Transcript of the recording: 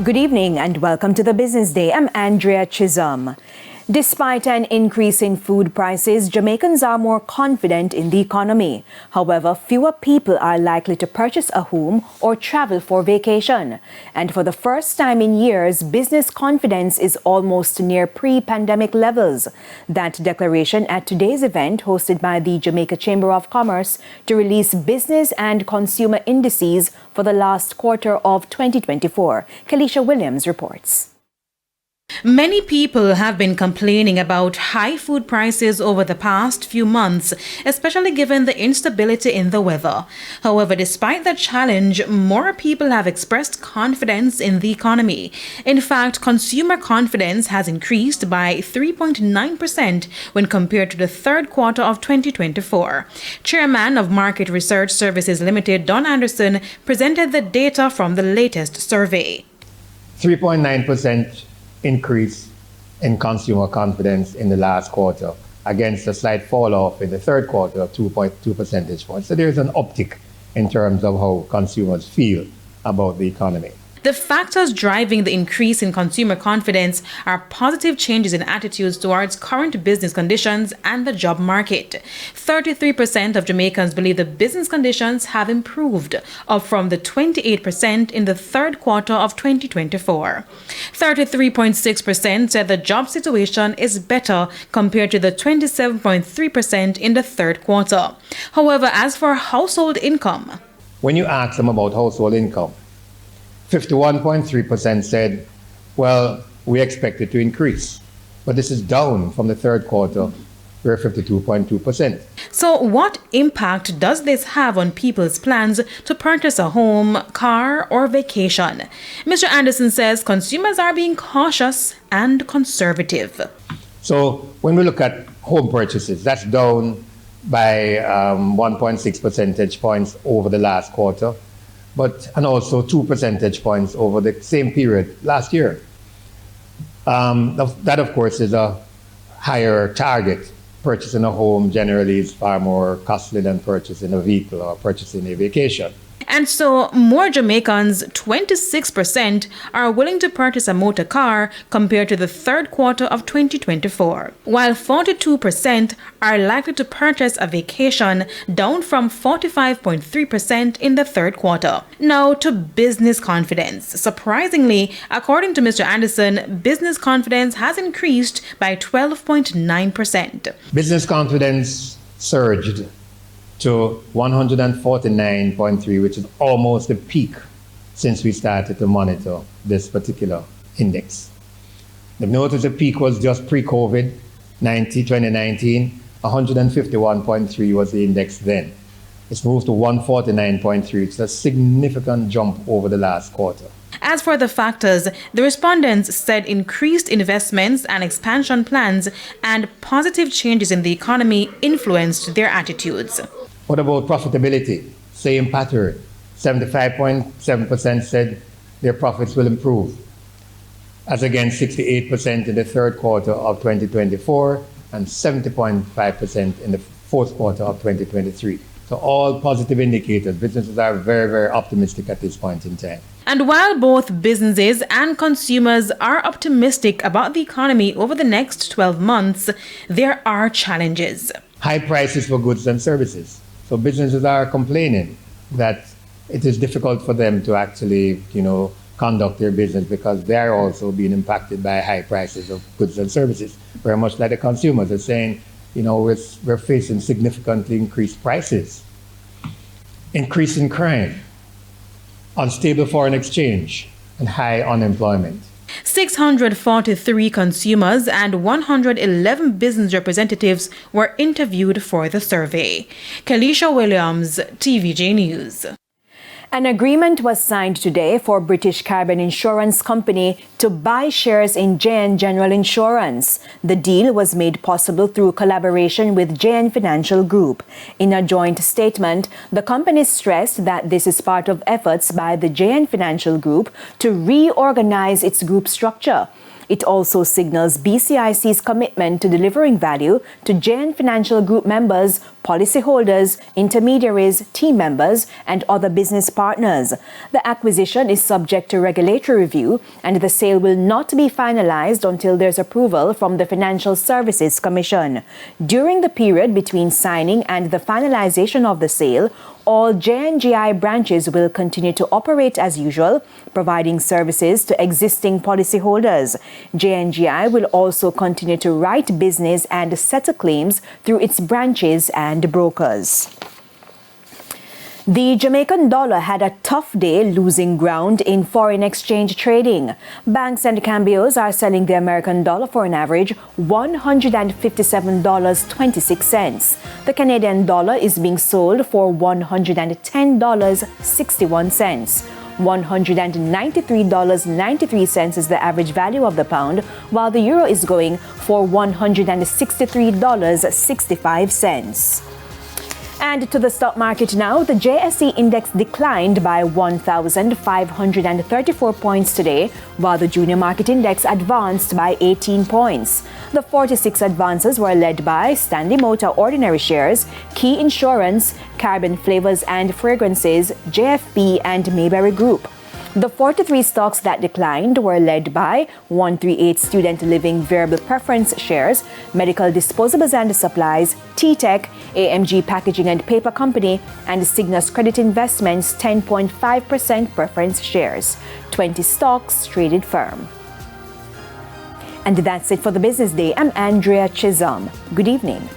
Good evening and welcome to the Business Day. I'm Andrea Chisholm. Despite an increase in food prices, Jamaicans are more confident in the economy. However, fewer people are likely to purchase a home or travel for vacation. And for the first time in years, business confidence is almost near pre-pandemic levels. That declaration at today's event hosted by the Jamaica Chamber of Commerce to release business and consumer indices for the last quarter of 2024. Kalisha Williams reports. Many people have been complaining about high food prices over the past few months, especially given the instability in the weather. However, despite the challenge, more people have expressed confidence in the economy. In fact, consumer confidence has increased by 3.9% when compared to the third quarter of 2024. Chairman of Market Research Services Limited, Don Anderson, presented the data from the latest survey. 3.9% increase in consumer confidence in the last quarter against a slight fall off in the third quarter of 2.2 percentage points. So there's an uptick in terms of how consumers feel about the economy. The factors driving the increase in consumer confidence are positive changes in attitudes towards current business conditions and the job market. 33% of Jamaicans believe the business conditions have improved, up from the 28% in the third quarter of 2024. 33.6% said the job situation is better compared to the 27.3% in the third quarter. However, as for household income, when you ask them about household income, 51.3% said, well, we expect it to increase. But this is down from the third quarter, where 52.2%. So what impact does this have on people's plans to purchase a home, car, or vacation? Mr. Anderson says consumers are being cautious and conservative. So when we look at home purchases, that's down by 1.6 percentage points over the last quarter, and also 2 percentage points over the same period last year. That, of course, is a higher target. Purchasing a home generally is far more costly than purchasing a vehicle or purchasing a vacation. And so more Jamaicans, 26%, are willing to purchase a motor car compared to the third quarter of 2024, while 42% are likely to purchase a vacation, down from 45.3% in the third quarter. Now to business confidence. Surprisingly, according to Mr. Anderson, business confidence has increased by 12.9%. Business confidence surged to 149.3, which is almost the peak since we started to monitor this particular index. The notice the peak was just pre-COVID, 2019, 151.3 was the index then. It's moved to 149.3. It's a significant jump over the last quarter. As for the factors, the respondents said increased investments and expansion plans and positive changes in the economy influenced their attitudes. What about profitability? Same pattern. 75.7% said their profits will improve, as against 68% in the third quarter of 2024 and 70.5% in the fourth quarter of 2023. So all positive indicators. Businesses are very, very optimistic at this point in time. And while both businesses and consumers are optimistic about the economy over the next 12 months, there are challenges. High prices for goods and services. So businesses are complaining that it is difficult for them to actually, conduct their business because they are also being impacted by high prices of goods and services. Very much like the consumers are saying, we're facing significantly increased prices, increasing crime, unstable foreign exchange, and high unemployment. 643 consumers and 111 business representatives were interviewed for the survey. Kalisha Williams, TVJ News. An agreement was signed today for British Caribbean Insurance Company to buy shares in JN General Insurance. The deal was made possible through collaboration with JN Financial Group. In a joint statement, the company stressed that this is part of efforts by the JN Financial Group to reorganize its group structure. It also signals BCIC's commitment to delivering value to JN Financial Group members, policyholders, intermediaries, team members, and other business partners. The acquisition is subject to regulatory review, and the sale will not be finalized until there's approval from the Financial Services Commission. During the period between signing and the finalization of the sale, all JNGI branches will continue to operate as usual, providing services to existing policyholders. JNGI will also continue to write business and settle claims through its branches and brokers. The Jamaican dollar had a tough day, losing ground in foreign exchange trading. Banks and cambios are selling the American dollar for an average $157.26. The Canadian dollar is being sold for $110.61. $193.93 is the average value of the pound, while the euro is going for $163.65. And to the stock market now, the JSE index declined by 1,534 points today, while the junior market index advanced by 18 points. The 46 advances were led by Stanley Motor Ordinary Shares, Key Insurance, Carbon Flavors and Fragrances, JFP, and Mayberry Group. The 43 stocks that declined were led by 138 Student Living Variable Preference Shares, Medical Disposables and Supplies, T-Tech, AMG Packaging and Paper Company, and Cygnus Credit Investments 10.5% preference shares. 20 stocks traded firm. And that's it for the Business Day. I'm Andrea Chisholm. Good evening.